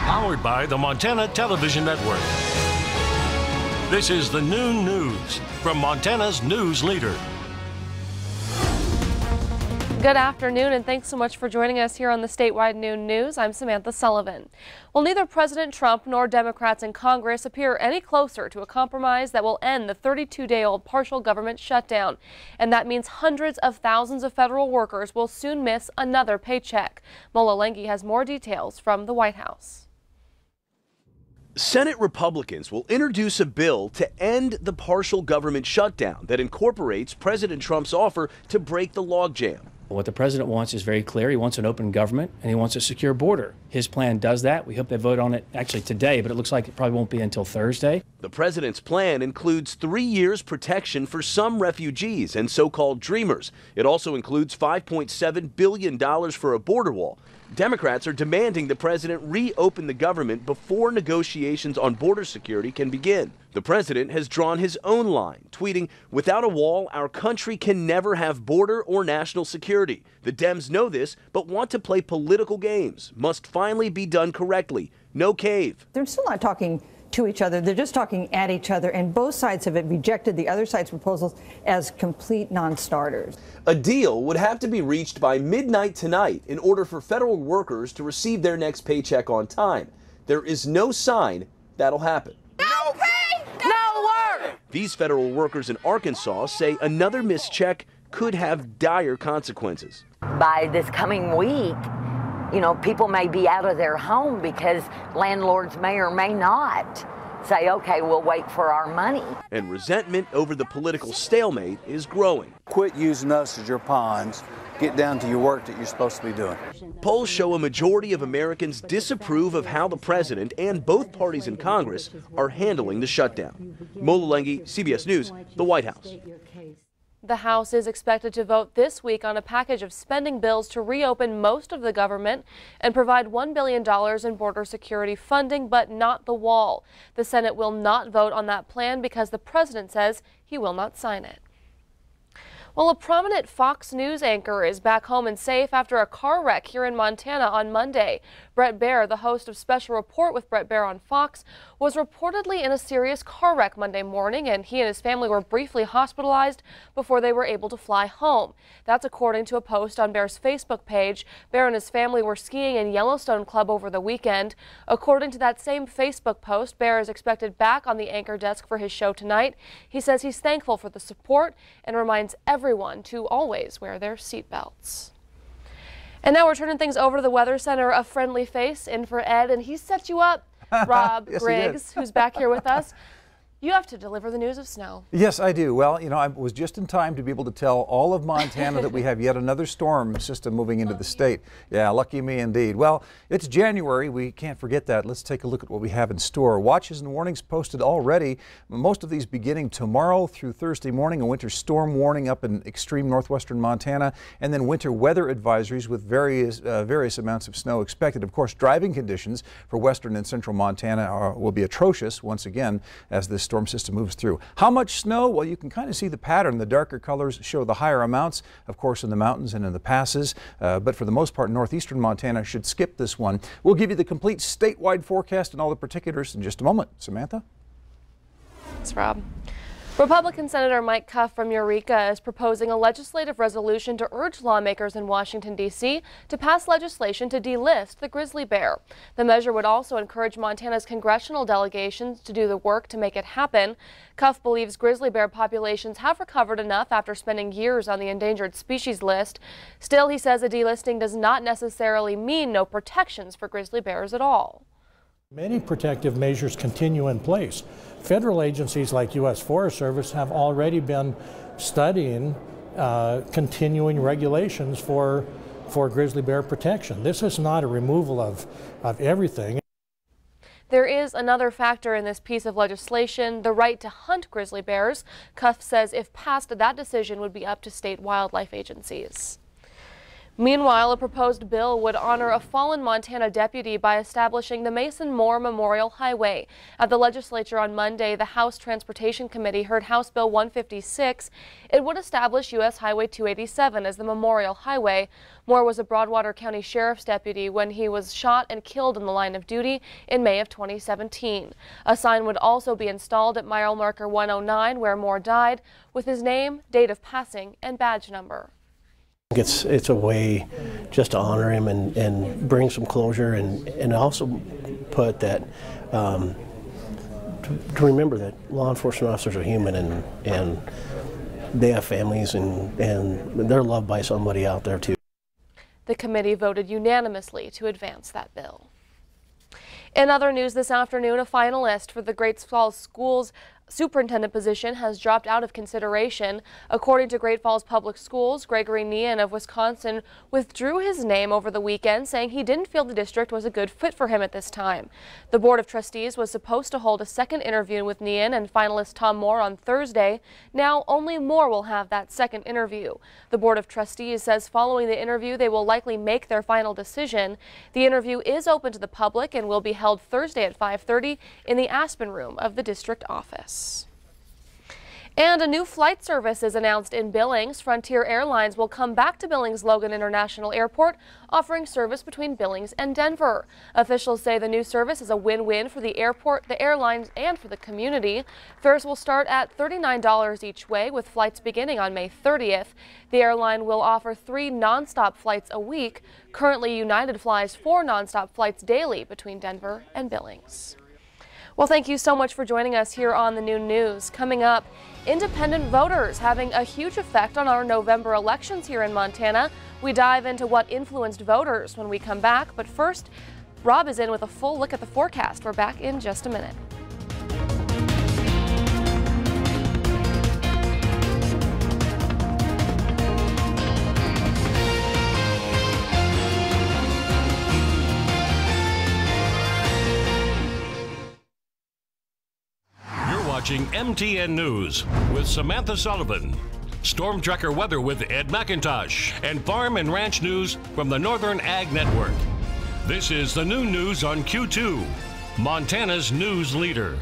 Powered by the Montana Television Network. This is the Noon News from Montana's news leader. Good afternoon, and thanks so much for joining us here on the Statewide Noon News. I'm Samantha Sullivan. Well, neither President Trump nor Democrats in Congress appear any closer to a compromise that will end the 32-day-old partial government shutdown. And that means hundreds of thousands of federal workers will soon miss another paycheck. Mola Lenghi has more details from the White House. Senate Republicans will introduce a bill to end the partial government shutdown that incorporates President Trump's offer to break the logjam. What the president wants is very clear. He wants an open government and he wants a secure border. His plan does that. We hope they vote on it actually today, but it looks like it probably won't be until Thursday. The president's plan includes 3 years protection for some refugees and so-called dreamers. It also includes $5.7 billion for a border wall. Democrats are demanding the president reopen the government before negotiations on border security can begin. The president has drawn his own line, tweeting, "Without a wall, our country can never have border or national security. The Dems know this, but want to play political games. Must finally be done correctly. No cave." They're still not talking to each other. They're just talking at each other, and both sides have rejected the other side's proposals as complete non-starters. A deal would have to be reached by midnight tonight in order for federal workers to receive their next paycheck on time. There is no sign that'll happen. No pay, no work! These federal workers in Arkansas say another missed check could have dire consequences. By this coming week, you know, people may be out of their home because landlords may or may not say, okay, we'll wait for our money. And resentment over the political stalemate is growing. Quit using us as your pawns. Get down to your work that you're supposed to be doing. Polls show a majority of Americans disapprove of how the president and both parties in Congress are handling the shutdown. Mola Lenghi, CBS News, the White House. The House is expected to vote this week on a package of spending bills to reopen most of the government and provide $1 billion in border security funding, but not the wall. The Senate will not vote on that plan because the president says he will not sign it. Well, a prominent Fox News anchor is back home and safe after a car wreck here in Montana on Monday. Bret Baier, the host of Special Report with Bret Baier on Fox, was reportedly in a serious car wreck Monday morning, and he and his family were briefly hospitalized before they were able to fly home. That's according to a post on Baier's Facebook page. Baier and his family were skiing in Yellowstone Club over the weekend. According to that same Facebook post, Baier is expected back on the anchor desk for his show tonight. He says he's thankful for the support and reminds everyone to always wear their seatbelts. And now we're turning things over to the Weather Center. A friendly face in for Ed, and he set you up, Rob Yes, Griggs, who's back here with us. You have to deliver the news of snow. Yes, I do. Well, you know, I was just in time to be able to tell all of Montana that we have yet another storm system moving into the state. Yeah, lucky me indeed. Well, it's January. We can't forget that. Let's take a look at what we have in store. Watches and warnings posted already. Most of these beginning tomorrow through Thursday morning. A winter storm warning up in extreme northwestern Montana, and then winter weather advisories with various amounts of snow expected. Of course, driving conditions for western and central Montana will be atrocious once again as this storm system moves through. How much snow? Well, you can kind of see the pattern. The darker colors show the higher amounts, of course, in the mountains and in the passes. But for the most part, northeastern Montana should skip this one. We'll give you the complete statewide forecast and all the particulars in just a moment. Samantha? Thanks, Rob. Republican Senator Mike Cuff from Eureka is proposing a legislative resolution to urge lawmakers in Washington, D.C. to pass legislation to delist the grizzly bear. The measure would also encourage Montana's congressional delegations to do the work to make it happen. Cuff believes grizzly bear populations have recovered enough after spending years on the endangered species list. Still, he says a delisting does not necessarily mean no protections for grizzly bears at all. Many protective measures continue in place. Federal agencies like U.S. Forest Service have already been studying continuing regulations for grizzly bear protection. This is not a removal of everything. There is another factor in this piece of legislation, the right to hunt grizzly bears. Cuff says if passed, that decision would be up to state wildlife agencies. Meanwhile, a proposed bill would honor a fallen Montana deputy by establishing the Mason Moore Memorial Highway. At the legislature on Monday, the House Transportation Committee heard House Bill 156. It would establish U.S. Highway 287 as the Memorial Highway. Moore was a Broadwater County Sheriff's deputy when he was shot and killed in the line of duty in May of 2017. A sign would also be installed at mile marker 109 where Moore died, with his name, date of passing, and badge number. It's a way just to honor him and bring some closure and also put that to remember that law enforcement officers are human and they have families and they're loved by somebody out there too. The committee voted unanimously to advance that bill. In other news this afternoon, a finalist for the Great Falls Schools superintendent position has dropped out of consideration. According to Great Falls Public Schools, Gregory Nean of Wisconsin withdrew his name over the weekend, saying he didn't feel the district was a good fit for him at this time. The Board of Trustees was supposed to hold a second interview with Nean and finalist Tom Moore on Thursday. Now only Moore will have that second interview. The Board of Trustees says following the interview they will likely make their final decision. The interview is open to the public and will be held Thursday at 5:30 in the Aspen room of the district office. And a new flight service is announced in Billings. Frontier Airlines will come back to Billings Logan International Airport, offering service between Billings and Denver. Officials say the new service is a win-win for the airport, the airlines, and for the community. Fares will start at $39 each way, with flights beginning on May 30th. The airline will offer 3 nonstop flights a week. Currently, United flies 4 nonstop flights daily between Denver and Billings. Well, thank you so much for joining us here on the Noon News. Coming up, independent voters having a huge effect on our November elections here in Montana. We dive into what influenced voters when we come back. But first, Rob is in with a full look at the forecast. We're back in just a minute. Watching MTN News with Samantha Sullivan, Storm Tracker weather with Ed McIntosh, and Farm and Ranch News from the Northern Ag Network. This is the Noon News on Q2, Montana's news leader.